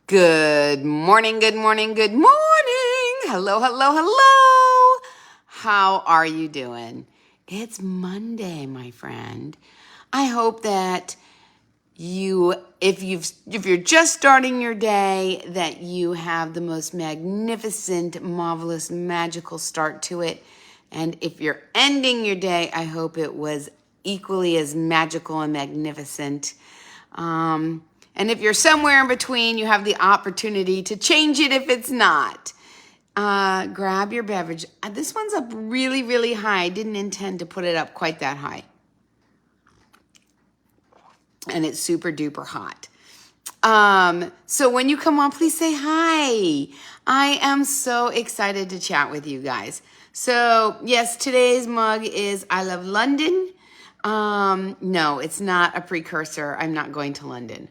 Good morning, good morning, good morning. Hello, hello, hello. How are you doing? It's Monday, my friend. I hope that if you're just starting your day, that you have the most magnificent, marvelous, magical start to it. And if you're ending your day, I hope it was equally as magical and magnificent. And if you're somewhere in between, you have the opportunity to change it if it's not. Grab your beverage. This one's up really, really high. I didn't intend to put it up quite that high. And it's super duper hot. So when you come on, please say hi. I am so excited to chat with you guys. So yes, today's mug is I Love London. No, it's not a precursor. I'm not going to London.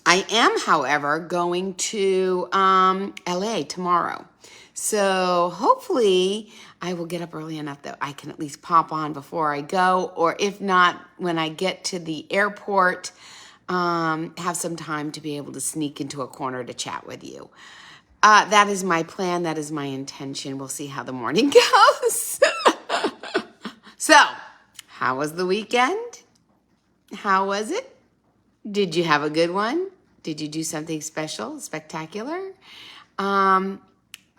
I am, however, going to LA tomorrow. So hopefully I will get up early enough that I can at least pop on before I go. Or if not, when I get to the airport, have some time to be able to sneak into a corner to chat with you. That is my plan. That is my intention. We'll see how the morning goes. So, how was the weekend? How was it? Did you have a good one? Did you do something special, spectacular? I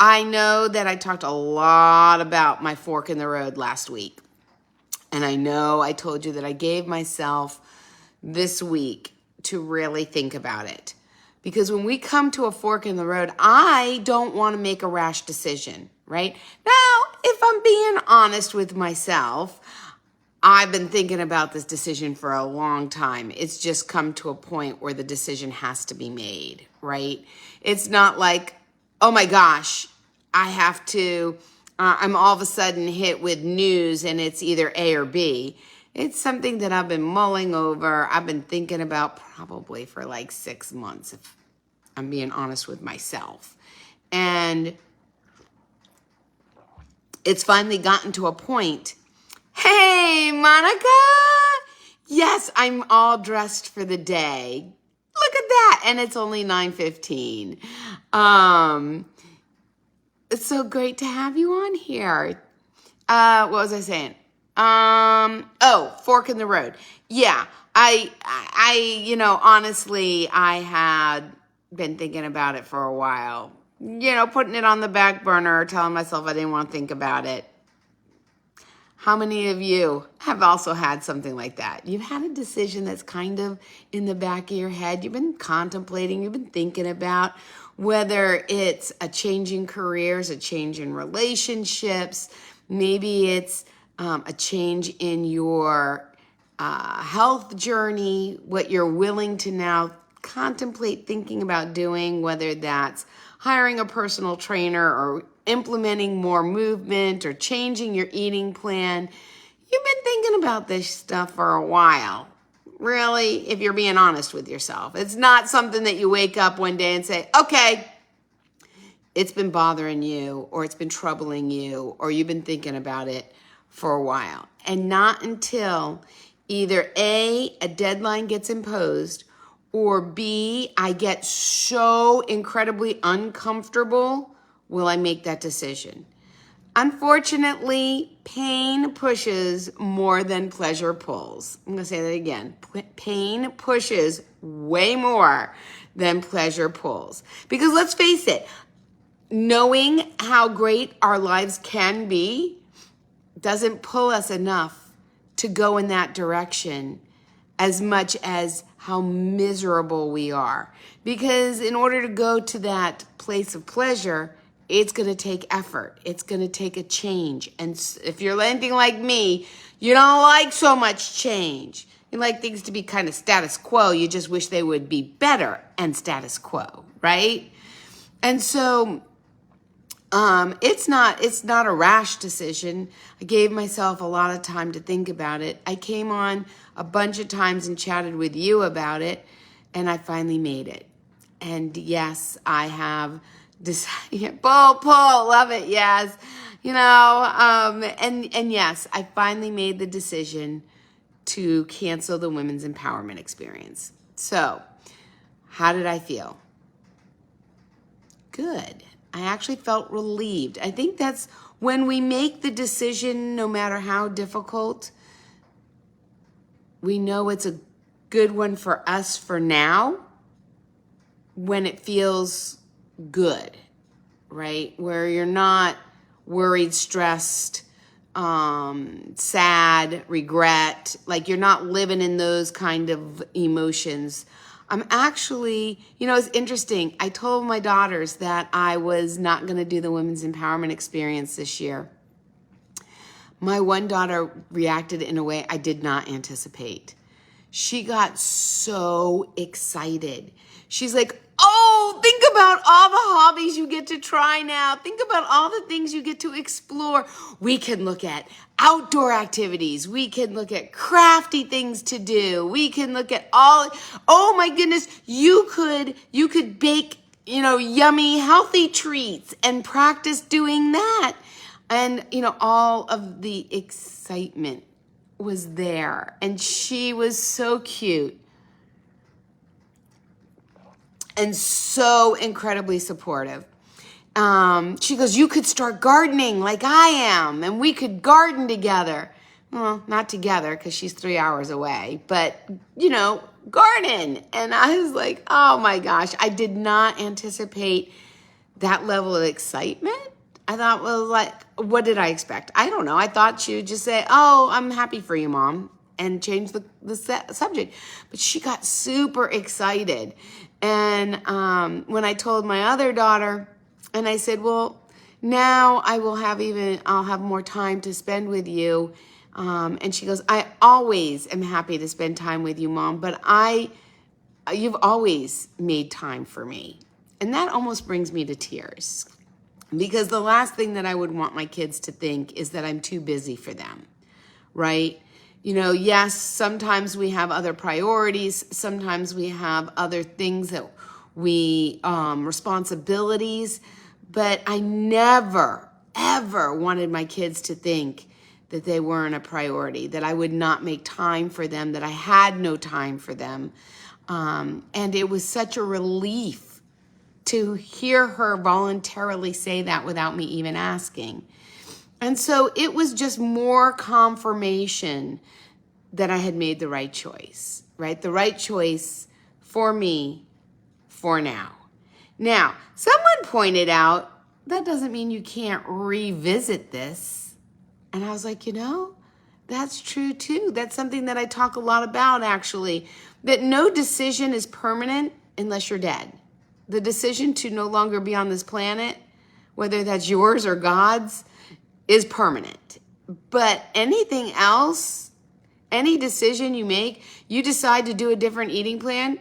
know that I talked a lot about my fork in the road last week. And I know I told you that I gave myself this week to really think about it. Because when we come to a fork in the road, I don't want to make a rash decision, right? Now, if I'm being honest with myself, I've been thinking about this decision for a long time. It's just come to a point where the decision has to be made, right? It's not like, oh my gosh, I have to, I'm all of a sudden hit with news and it's either A or B. It's something that I've been mulling over. I've been thinking about probably for like 6 months, if I'm being honest with myself. And it's finally gotten to a point. Hey, Monica. Yes, I'm all dressed for the day. Look at that. And it's only 9:15. It's so great to have you on here. What was I saying? Fork in the road. Yeah, honestly, I had been thinking about it for a while. Putting it on the back burner, telling myself I didn't want to think about it. How many of you have also had something like that? You've had a decision that's kind of in the back of your head. You've been contemplating, you've been thinking about whether it's a change in careers, a change in relationships. Maybe it's a change in your health journey, what you're willing to now contemplate thinking about doing, whether that's hiring a personal trainer or implementing more movement or changing your eating plan. You've been thinking about this stuff for a while. Really, if you're being honest with yourself. It's not something that you wake up one day and say, okay, it's been bothering you or it's been troubling you or you've been thinking about it for a while. And not until either A, a deadline gets imposed, or B, I get so incredibly uncomfortable will I make that decision. Unfortunately, pain pushes more than pleasure pulls. I'm going to say that again. Pain pushes way more than pleasure pulls. Because let's face it, knowing how great our lives can be doesn't pull us enough to go in that direction as much as how miserable we are. Because in order to go to that place of pleasure, it's going to take effort. It's going to take a change. And if you're anything like me, you don't like so much change. You like things to be kind of status quo. You just wish they would be better and status quo, right? And so it's not a rash decision. I gave myself a lot of time to think about it. I came on a bunch of times and chatted with you about it, and I finally made it. And yes, I have decided, pull, love it, yes. And yes, I finally made the decision to cancel the Women's Empowerment Experience. So How did I feel? Good. I actually felt relieved. I think that's when we make the decision, no matter how difficult, we know it's a good one for us for now when it feels good, right? Where you're not worried, stressed, sad, regret, like you're not living in those kind of emotions. I'm actually, it's interesting. I told my daughters that I was not going to do the Women's Empowerment Experience this year. My one daughter reacted in a way I did not anticipate. She got so excited. She's like, oh, think about all the hobbies you get to try now. Think about all the things you get to explore. We can look at outdoor activities. We can look at crafty things to do. We can look at oh my goodness, you could bake, yummy, healthy treats and practice doing that. And, all of the excitement was there. And she was so cute and so incredibly supportive. She goes, you could start gardening like I am, and we could garden together. Well, not together because she's 3 hours away, but, garden. And I was like, oh my gosh, I did not anticipate that level of excitement. I thought, well, like, what did I expect? I don't know. I thought she would just say, oh, I'm happy for you, Mom, and change the subject. But she got super excited. And when I told my other daughter, and I said, well, now I'll have more time to spend with you. And she goes, I always am happy to spend time with you, Mom, but you've always made time for me. And that almost brings me to tears. Because the last thing that I would want my kids to think is that I'm too busy for them, right? Yes, sometimes we have other priorities. Sometimes we have other things that responsibilities. But I never, ever wanted my kids to think that they weren't a priority, that I would not make time for them, that I had no time for them. And it was such a relief to hear her voluntarily say that without me even asking. And so it was just more confirmation that I had made the right choice, right? The right choice for me for now. Now, someone pointed out, that doesn't mean you can't revisit this. And I was like, that's true too. That's something that I talk a lot about, actually, that no decision is permanent unless you're dead. The decision to no longer be on this planet, whether that's yours or God's, is permanent. But anything else, any decision you make, you decide to do a different eating plan,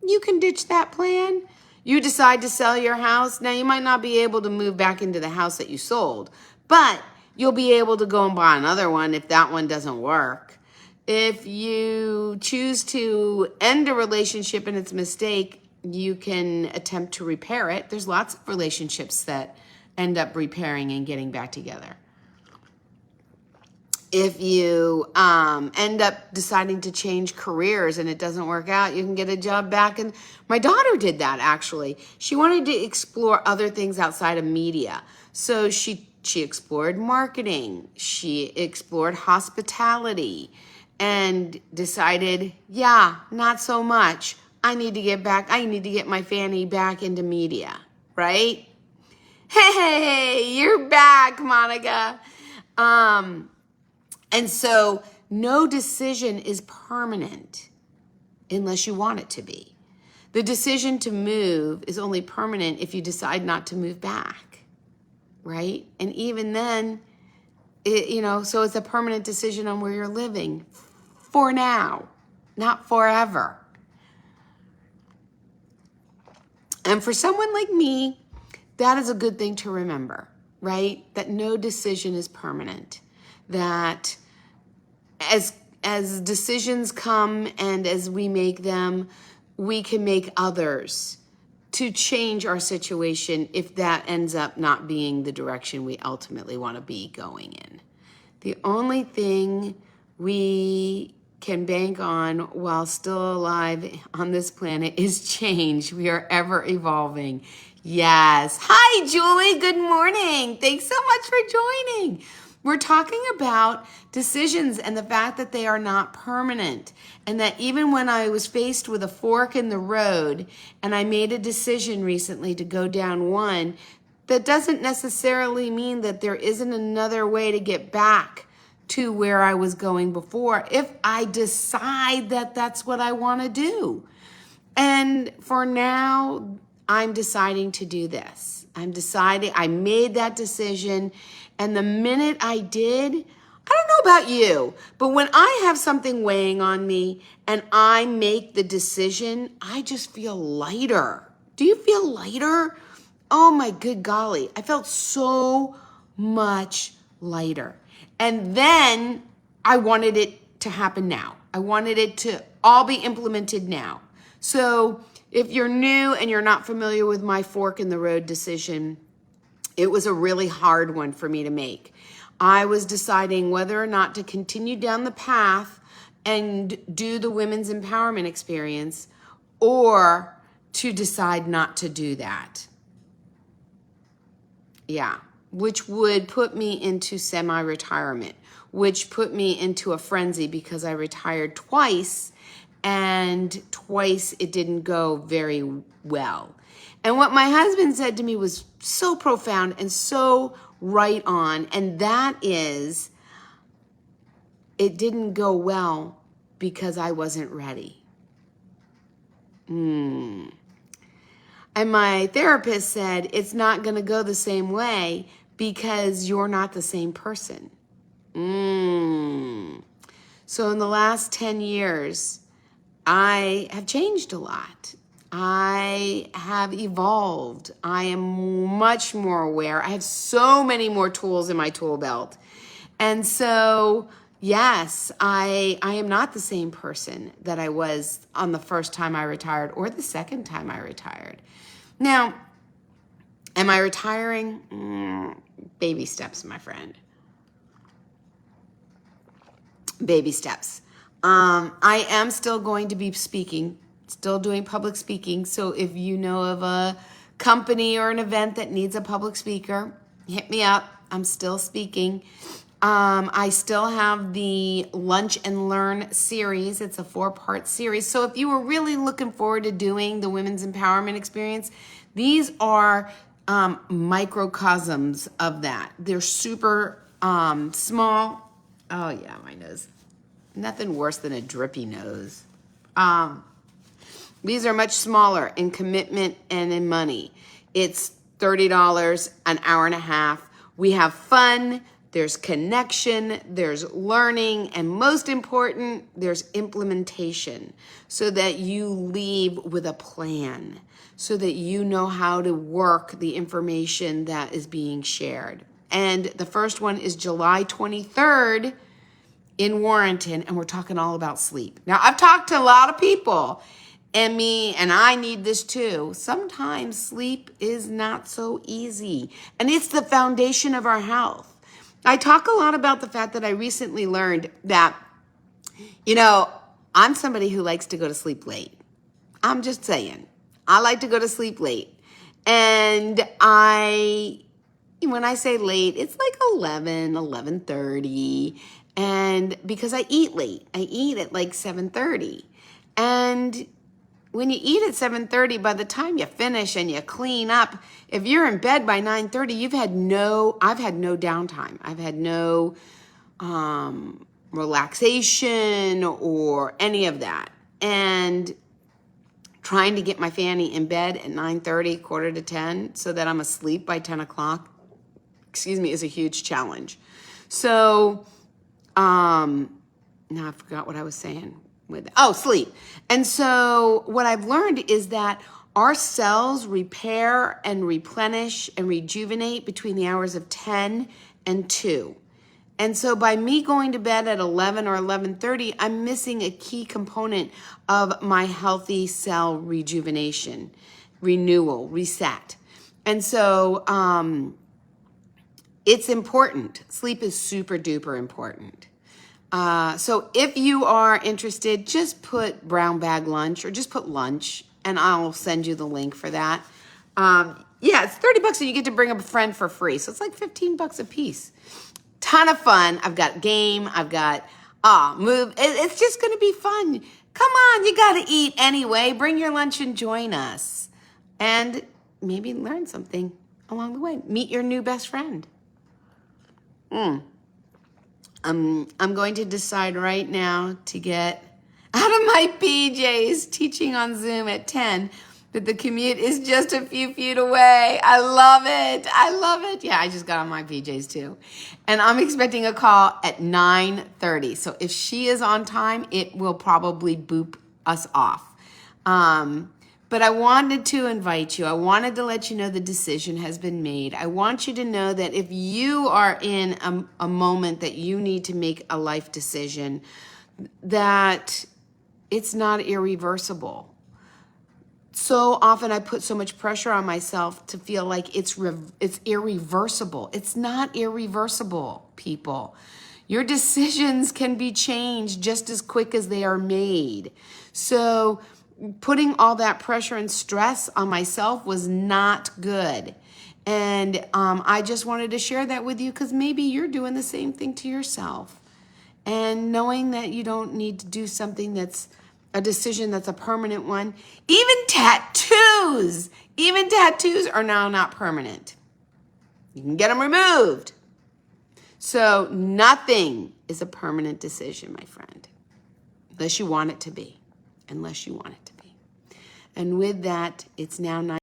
you can ditch that plan. You decide to sell your house. Now, you might not be able to move back into the house that you sold, but you'll be able to go and buy another one if that one doesn't work. If you choose to end a relationship and it's a mistake, you can attempt to repair it. There's lots of relationships that end up repairing and getting back together. If you end up deciding to change careers and it doesn't work out, you can get a job back. And my daughter did that, actually. She wanted to explore other things outside of media. So she explored marketing. She explored hospitality and decided, not so much. I need to get my fanny back into media, right? Hey, you're back, Monica. And so no decision is permanent unless you want it to be. The decision to move is only permanent if you decide not to move back, right? And even then, so it's a permanent decision on where you're living for now, not forever. And for someone like me, that is a good thing to remember, right? That no decision is permanent. That as decisions come and as we make them, we can make others to change our situation if that ends up not being the direction we ultimately want to be going in. The only thing we can bank on while still alive on this planet is change. We are ever evolving. Yes. Hi, Julie. Good morning. Thanks so much for joining. We're talking about decisions and the fact that they are not permanent. And that even when I was faced with a fork in the road and I made a decision recently to go down one, that doesn't necessarily mean that there isn't another way to get back to where I was going before if I decide that that's what I want to do. And for now, I'm deciding to do this. I made that decision. And the minute I did, I don't know about you, but when I have something weighing on me and I make the decision, I just feel lighter. Do you feel lighter? Oh my good golly, I felt so much lighter. And then I wanted it to happen now. I wanted it to all be implemented now. So if you're new and you're not familiar with my fork in the road decision, it was a really hard one for me to make. I was deciding whether or not to continue down the path and do the women's empowerment experience or to decide not to do that. Yeah, which would put me into semi-retirement, which put me into a frenzy because I retired twice and twice it didn't go very well. And what my husband said to me was so profound and so right on, and that is, it didn't go well because I wasn't ready. And my therapist said, it's not going to go the same way because you're not the same person. So in the last 10 years, I have changed a lot. I have evolved. I am much more aware. I have so many more tools in my tool belt. And so, yes, I am not the same person that I was on the first time I retired or the second time I retired. Now, am I retiring? Baby steps, my friend. Baby steps. I am still going to be speaking, still doing public speaking. So if you know of a company or an event that needs a public speaker, hit me up. I'm still speaking. I still have the Lunch and Learn series. It's a 4-part series. So if you were really looking forward to doing the Women's Empowerment Experience, these are microcosms of that. They're super small. Oh yeah, my nose. Nothing worse than a drippy nose. These are much smaller in commitment and in money. It's $30, an hour and a half. We have fun. There's connection, there's learning, and most important, there's implementation so that you leave with a plan, so that you know how to work the information that is being shared. And the first one is July 23rd in Warrenton, and we're talking all about sleep. Now, I've talked to a lot of people, and I need this too. Sometimes sleep is not so easy, and it's the foundation of our health. I talk a lot about the fact that I recently learned that, I'm somebody who likes to go to sleep late. I'm just saying. I like to go to sleep late. And when I say late, it's like 11:30. And because I eat late, I eat at like 7:30. And when you eat at 7:30, by the time you finish and you clean up, if you're in bed by 9:30, I've had no downtime. I've had no relaxation or any of that. And trying to get my Fanny in bed at 9:30, 9:45 so that I'm asleep by 10 o'clock, is a huge challenge. So, now I forgot what I was saying. Sleep. And so what I've learned is that our cells repair and replenish and rejuvenate between the hours of 10 and 2. And so by me going to bed at 11 or 11:30, I'm missing a key component of my healthy cell rejuvenation, renewal, reset. And so it's important. Sleep is super duper important. So if you are interested, just put brown bag lunch or just put lunch and I'll send you the link for that. Yeah, it's $30 and you get to bring a friend for free. So it's like $15 a piece. Ton of fun. I've got game. I've got move. It's just going to be fun. Come on, you got to eat anyway. Bring your lunch and join us. And maybe learn something along the way. Meet your new best friend. I'm going to decide right now to get out of my PJs teaching on Zoom at 10, but the commute is just a few feet away. I love it. I love it. Yeah, I just got on my PJs too. And I'm expecting a call at 9:30. So if she is on time, it will probably boop us off. But I wanted to invite you. I wanted to let you know the decision has been made. I want you to know that if you are in a moment that you need to make a life decision, that it's not irreversible. So often I put so much pressure on myself to feel like it's irreversible. It's not irreversible, people. Your decisions can be changed just as quick as they are made. So putting all that pressure and stress on myself was not good. And I just wanted to share that with you because maybe you're doing the same thing to yourself. And knowing that you don't need to do something that's a decision that's a permanent one. Even tattoos are now not permanent. You can get them removed. So nothing is a permanent decision, my friend, unless you want it to be. And with that, it's now 9.